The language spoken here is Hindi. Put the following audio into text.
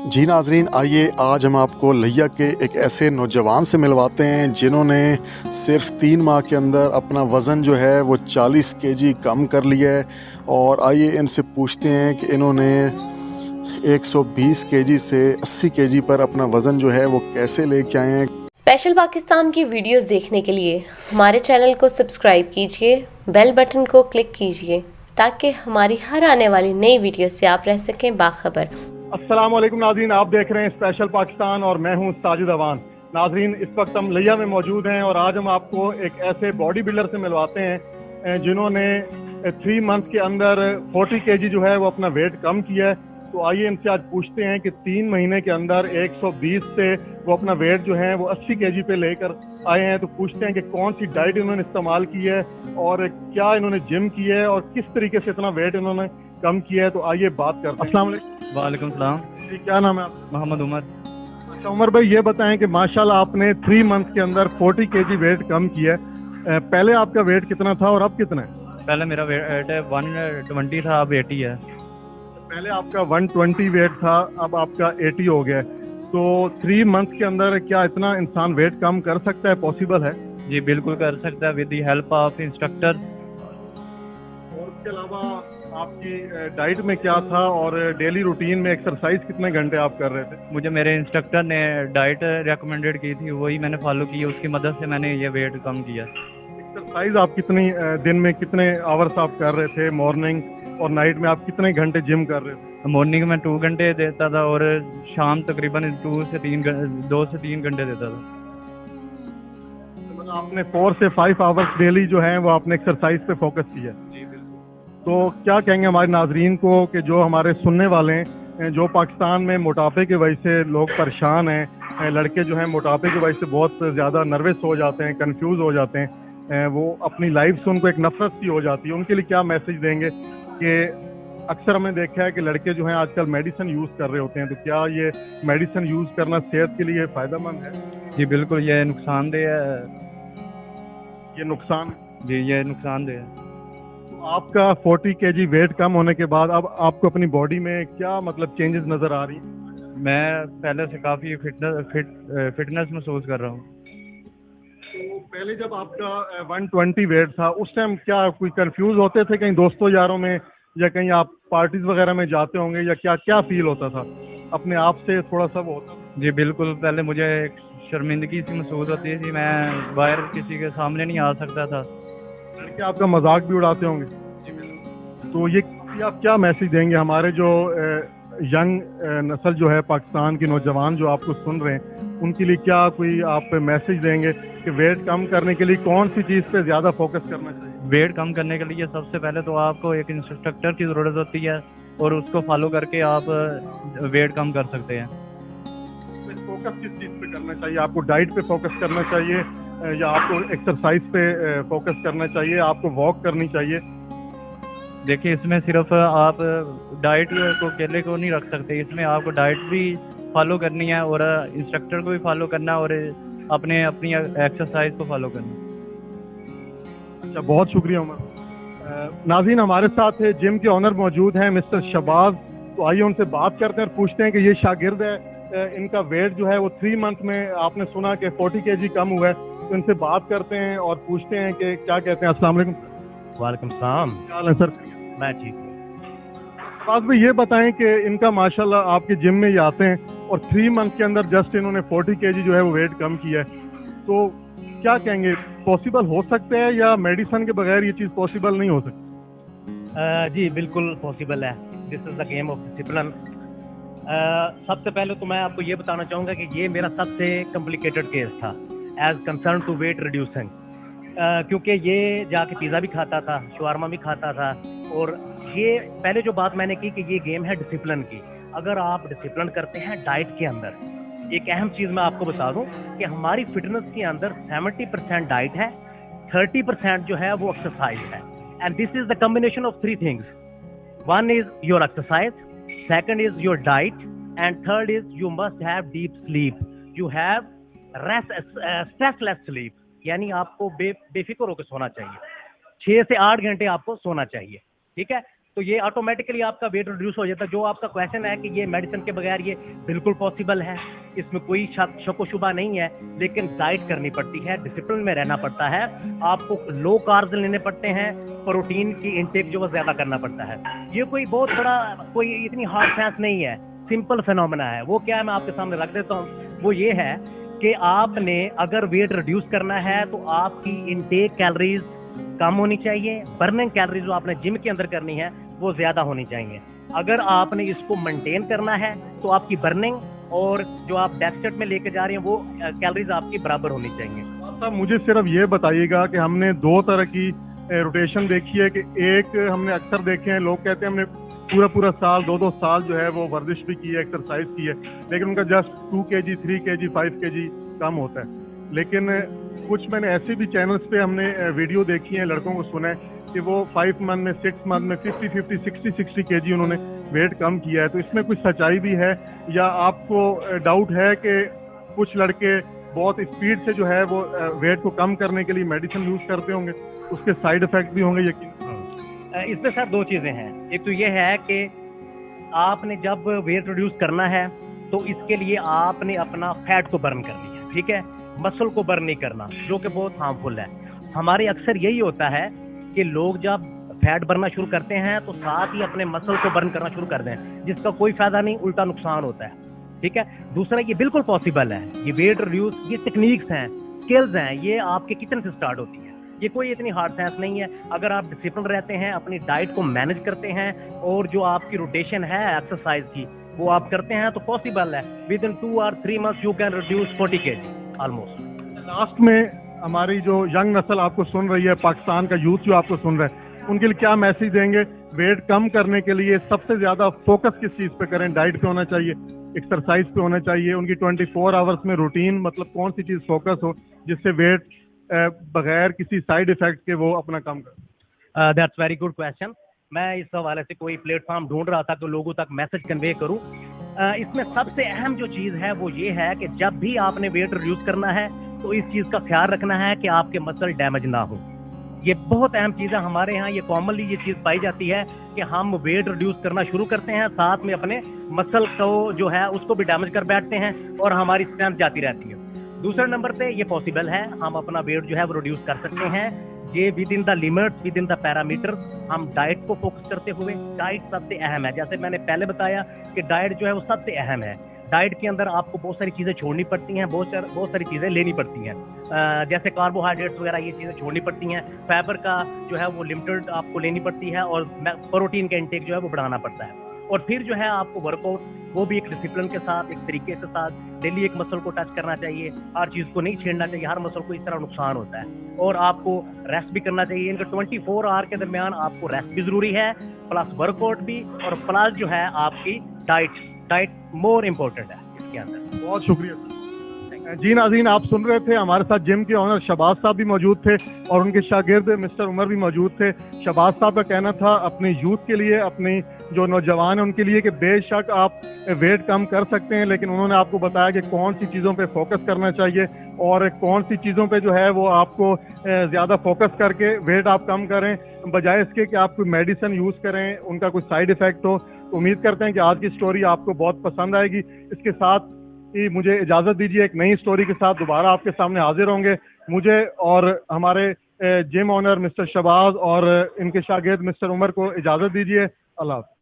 जी नाज़रीन, आइए आज हम आपको लिया के एक ऐसे नौजवान से मिलवाते हैं जिन्होंने सिर्फ़ 3 माह के अंदर अपना वज़न जो है वो 40 केजी कम कर लिया है। और आइए इनसे पूछते हैं कि इन्होंने 120 केजी से 80 केजी पर अपना वज़न जो है वो कैसे लेके आए हैं। स्पेशल पाकिस्तान की वीडियोस देखने के लिए हमारे चैनल को सब्सक्राइब कीजिए, बेल बटन को क्लिक कीजिए ताकि हमारी हर आने वाली नई वीडियो से आप रह सकें बाखबर। अस्सलाम वालेकुम नाज़रीन, आप देख रहे हैं स्पेशल पाकिस्तान और मैं हूं साजिद अवान। नाज़रीन, इस वक्त हम लिया में मौजूद हैं और आज हम आपको एक ऐसे बॉडी बिल्डर से मिलवाते हैं जिन्होंने 3 मंथ के अंदर 40 केजी जो है वो अपना वेट कम किया है। तो आइए इनसे आज पूछते हैं कि 3 महीने के अंदर 120 से वो अपना वेट जो है वो 80 केजी पे लेकर आए हैं। तो पूछते हैं कि कौन सी डाइट इन्होंने इस्तेमाल की है और क्या इन्होंने जिम की है और किस तरीके से इतना वेट इन्होंने कम किया है। तो आइए बात करते हैं। अस्सलाम वालेकुम। वालेकुम सलाम। जी, क्या नाम है आपका? मोहम्मद उमर। अच्छा उमर भाई, ये बताएं कि माशाल्लाह आपने 3 मंथ के अंदर 40 केजी वेट कम किया है। पहले आपका वेट कितना था और अब कितना है? पहले मेरा वेट 120 था, अब 80 है। पहले आपका 120 वेट था, अब आपका 80 हो गया है। तो 3 मंथ के अंदर क्या इतना इंसान वेट कम कर सकता है? पॉसिबल है? जी बिल्कुल कर सकता है, with the help of instructor. और उसके अलावा आपकी डाइट में क्या था और डेली रूटीन में एक्सरसाइज कितने घंटे आप कर रहे थे? मुझे मेरे इंस्ट्रक्टर ने डाइट रेकमेंडेड की थी, वही मैंने फॉलो की, उसकी मदद से मैंने ये वेट कम किया। एक्सरसाइज आप कितनी दिन में कितने आवर्स आप कर रहे थे? मॉर्निंग और नाइट में आप कितने घंटे जिम कर रहे थे? मॉर्निंग में 2 घंटे देता था और शाम तकरीबन 2 से 3 घंटे देता था। मतलब आपने 4 से 5 आवर्स डेली जो है वो आपने एक्सरसाइज पे फोकस किया। जी बिल्कुल। तो क्या कहेंगे हमारे नाजरीन को कि जो हमारे सुनने वाले हैं, जो पाकिस्तान में मोटापे की वजह से लोग परेशान हैं, लड़के जो हैं मोटापे की वजह से बहुत ज़्यादा नर्वस हो जाते हैं, कंफ्यूज हो जाते हैं, वो अपनी लाइफ से उनको एक नफरत सी हो जाती है, उनके लिए क्या मैसेज देंगे? कि अक्सर हमने देखा है कि लड़के जो हैं आजकल मेडिसिन यूज़ कर रहे होते हैं, तो क्या ये मेडिसिन यूज़ करना सेहत के लिए फ़ायदेमंद है? जी बिल्कुल, ये नुकसानदेह है। ये नुकसान जी ये नुकसानदेह है। तो आपका 40 केजी वेट कम होने के बाद अब आपको अपनी बॉडी में क्या मतलब चेंजेस नज़र आ रही हैं? मैं पहले से काफ़ी फिटनेस महसूस कर रहा हूँ। तो पहले जब आपका 120 वेट था उस टाइम क्या कोई कंफ्यूज होते थे कहीं दोस्तों यारों में, या कहीं आप पार्टीज वगैरह में जाते होंगे, या क्या क्या फील होता था अपने आप से? थोड़ा सा वो होता था? जी बिल्कुल, पहले मुझे एक शर्मिंदगी सी महसूस होती थी, मैं बाहर किसी के सामने नहीं आ सकता था। लड़के आपका मजाक भी उड़ाते होंगे। तो ये आप क्या मैसेज देंगे हमारे जो यंग नस्ल जो है पाकिस्तान की नौजवान जो आपको सुन रहे हैं, उनके लिए क्या कोई आप मैसेज देंगे कि वेट कम करने के लिए कौन सी चीज़ पे ज़्यादा फोकस करना चाहिए? वेट कम करने के लिए सबसे पहले तो आपको एक इंस्ट्रक्टर की ज़रूरत होती है और उसको फॉलो करके आप वेट कम कर सकते हैं। फोकस किस चीज़ पे करना चाहिए? आपको डाइट पे फोकस करना चाहिए या आपको एक्सरसाइज पे फोकस करना चाहिए? आपको वॉक करनी चाहिए? देखिए, इसमें सिर्फ आप डाइट को अकेले को नहीं रख सकते, इसमें आपको डाइट भी फॉलो करनी है और इंस्ट्रक्टर को भी फॉलो करना है और अपनी एक्सरसाइज को फॉलो करना है। अच्छा, बहुत शुक्रिया उमर। नाज़रीन, हमारे साथ जिम के ऑनर मौजूद हैं मिस्टर शबाज। तो आइए उनसे बात करते हैं और पूछते हैं कि ये शागिर्द है, इनका वेट जो है वो 3 मंथ में आपने सुना कि 40 केजी कम हुआ है। तो इनसे बात करते हैं और पूछते हैं कि क्या कहते हैं। अस्सलाम वालेकुम। वालेकुम सलाम। क्या हाल है सर? मैं ठीक हूँ। शबाज भाई, ये बताएं कि इनका माशाल्लाह आपके जिम में ये आते हैं और 3 मंथ के अंदर जस्ट इन्होंने 40 केजी जो है वो वेट कम किया है। तो क्या कहेंगे, पॉसिबल हो सकता है या मेडिसिन के बगैर ये चीज़ पॉसिबल नहीं हो सकती? जी बिल्कुल पॉसिबल है। This is the game of discipline. सबसे पहले तो मैं आपको ये बताना चाहूँगा कि ये मेरा सबसे कॉम्प्लिकेटेड केस था as concern to weight reducing, क्योंकि ये जाके पिज़्ज़ा भी खाता था, शवारमा भी खाता था। और ये पहले जो बात मैंने की कि ये गेम है डिसिप्लिन की। अगर आप डिसिप्लिन करते हैं डाइट के अंदर, एक अहम चीज़ मैं आपको बता दूं कि हमारी फिटनेस के अंदर 70% डाइट है, 30% जो है वो एक्सरसाइज है। And this is the combination of 3 things. One is your exercise, second is your diet, and third is you must have deep sleep. You have rest stressless sleep, यानी आपको बेफिक्र होकर सोना चाहिए। 6 से 8 घंटे आपको सोना चाहिए, ठीक है? तो ये ऑटोमेटिकली आपका वेट रिड्यूस हो जाता है। जो आपका क्वेश्चन है कि ये मेडिसिन के बगैर ये बिल्कुल पॉसिबल है, इसमें कोई शक व शुबा नहीं है, लेकिन डाइट करनी पड़ती है, डिसिप्लिन में रहना पड़ता है, आपको लो कार्ब्स लेने पड़ते हैं, प्रोटीन की इंटेक जो है ज़्यादा करना पड़ता है। ये कोई बहुत बड़ा कोई इतनी हार्ड साइंस नहीं है, सिंपल फिनोमेना है। वो क्या है मैं आपके सामने रख देता हूँ। वो ये है कि आपने अगर वेट रिड्यूस करना है तो आपकी इंटेक कैलोरीज कम होनी चाहिए, बर्निंग कैलोरीज जो आपने जिम के अंदर करनी है वो ज्यादा होनी चाहिए। अगर आपने इसको मेंटेन करना है तो आपकी बर्निंग और जो आप डेफिसिट में लेके जा रहे हैं वो कैलोरीज आपकी बराबर होनी चाहिए। साहब मुझे सिर्फ ये बताइएगा कि हमने दो तरह की रोटेशन देखी है कि एक हमने अक्सर देखे हैं, लोग कहते हैं हमने पूरा साल 2-2 साल जो है वो वर्जिश भी की है, एक्सरसाइज की है, लेकिन उनका जस्ट 2 kg 3 kg 5 kg कम होता है। लेकिन कुछ मैंने ऐसे भी चैनल्स पे हमने वीडियो देखी है, लड़कों को सुना है कि वो 5 मंथ में 6 मंथ में 50 60 kg उन्होंने वेट कम किया है। तो इसमें कुछ सच्चाई भी है या आपको डाउट है कि कुछ लड़के बहुत स्पीड से जो है वो वेट को कम करने के लिए मेडिसिन यूज करते होंगे, उसके साइड इफेक्ट भी होंगे यकीन? इसमें सर दो चीजें हैं। एक तो ये है कि आपने जब वेट रिड्यूस करना है तो इसके लिए आपने अपना फैट को बर्न करनी है, ठीक है, मसल को बर्न नहीं करना, जो कि बहुत हार्मफुल है। हमारे अक्सर यही होता है कि लोग जब फैट बर्नना शुरू करते हैं तो साथ ही अपने मसल को बर्न करना शुरू कर दें, जिसका कोई फायदा नहीं, उल्टा नुकसान होता है, ठीक है। दूसरा, ये बिल्कुल पॉसिबल है, ये वेट रिड्यूस, ये टेक्निक्स हैं, स्किल्स हैं, ये आपके किचन से स्टार्ट होती है, ये कोई इतनी हार्ड साइंस नहीं है। अगर आप डिसिप्लिन रहते हैं, अपनी डाइट को मैनेज करते हैं और जो आपकी रोटेशन है एक्सरसाइज की वो आप करते हैं तो पॉसिबल है। With in 2 or 3 months you can reduce 40 kg almost. Last में हमारी जो यंग नस्ल आपको सुन रही है, पाकिस्तान का यूथ जो आपको सुन रहा है, उनके लिए क्या मैसेज देंगे? वेट कम करने के लिए सबसे ज्यादा फोकस किस चीज पे करें? डाइट पे होना चाहिए, एक्सरसाइज पे होना चाहिए, उनकी 24 आवर्स में रूटीन मतलब कौन सी चीज फोकस हो जिससे वेट बगैर किसी साइड इफेक्ट के वो अपना काम करें? That's very good question. मैं इस हवाले से कोई प्लेटफॉर्म ढूंढ रहा था तो लोगों तक मैसेज कन्वे करूं। इसमें सबसे अहम जो चीज़ है वो ये है कि जब भी आपने वेट रिड्यूस करना है तो इस चीज़ का ख्याल रखना है कि आपके मसल डैमेज ना हो। ये बहुत अहम चीज़ है। हमारे यहाँ ये कॉमनली ये चीज़ पाई जाती है कि हम वेट रिड्यूस करना शुरू करते हैं, साथ में अपने मसल को जो है उसको भी डैमेज कर बैठते हैं और हमारी स्ट्रेंथ जाती रहती है। दूसरे नंबर पे ये पॉसिबल है, हम अपना वेट जो है वो रिड्यूस कर सकते हैं ये with in the limits, with in the parameter. हम डाइट को फोकस करते हुए, डाइट सबसे अहम है, जैसे मैंने पहले बताया कि डाइट जो है वो सबसे अहम है। डाइट के अंदर आपको बहुत सारी चीज़ें छोड़नी पड़ती हैं, बहुत सारी चीज़ें लेनी पड़ती हैं, जैसे कार्बोहाइड्रेट्स वगैरह ये चीज़ें छोड़नी पड़ती हैं। फाइबर का जो है वो लिमिटेड आपको लेनी पड़ती है और प्रोटीन का इंटेक जो है वो बढ़ाना पड़ता है। और फिर जो है आपको वर्कआउट वो भी एक डिसिप्लिन के साथ, एक तरीके के साथ डेली एक मसल को टच करना चाहिए, हर चीज़ को नहीं छेड़ना चाहिए, हर मसल को इस तरह नुकसान होता है। और आपको रेस्ट भी करना चाहिए, इनके 24 आवर के दरमियान आपको रेस्ट भी ज़रूरी है, प्लस वर्कआउट भी, और प्लस जो है आपकी डाइट मोर इम्पोर्टेंट है इसके अंदर। बहुत शुक्रिया जी। नाज़रीन, आप सुन रहे थे, हमारे साथ जिम के ऑनर शहबाज साहब भी मौजूद थे और उनके शागिर्द मिस्टर उमर भी मौजूद थे। शहबाज साहब का कहना था अपने यूथ के लिए, अपनी जो नौजवान है उनके लिए कि बेशक आप वेट कम कर सकते हैं, लेकिन उन्होंने आपको बताया कि कौन सी चीज़ों पे फोकस करना चाहिए और कौन सी चीज़ों पे जो है वो आपको ज़्यादा फोकस करके वेट आप कम करें, बजाय इसके कि आप कोई मेडिसिन यूज़ करें, उनका कोई साइड इफ़ेक्ट हो। उम्मीद करते हैं कि आज की स्टोरी आपको बहुत पसंद आएगी। इसके साथ ही मुझे इजाज़त दीजिए, एक नई स्टोरी के साथ दोबारा आपके सामने हाजिर होंगे। मुझे और हमारे जिम ऑनर मिस्टर शहबाज और इनके शागिर्द मिस्टर उमर को इजाज़त दीजिए। अल्लाह।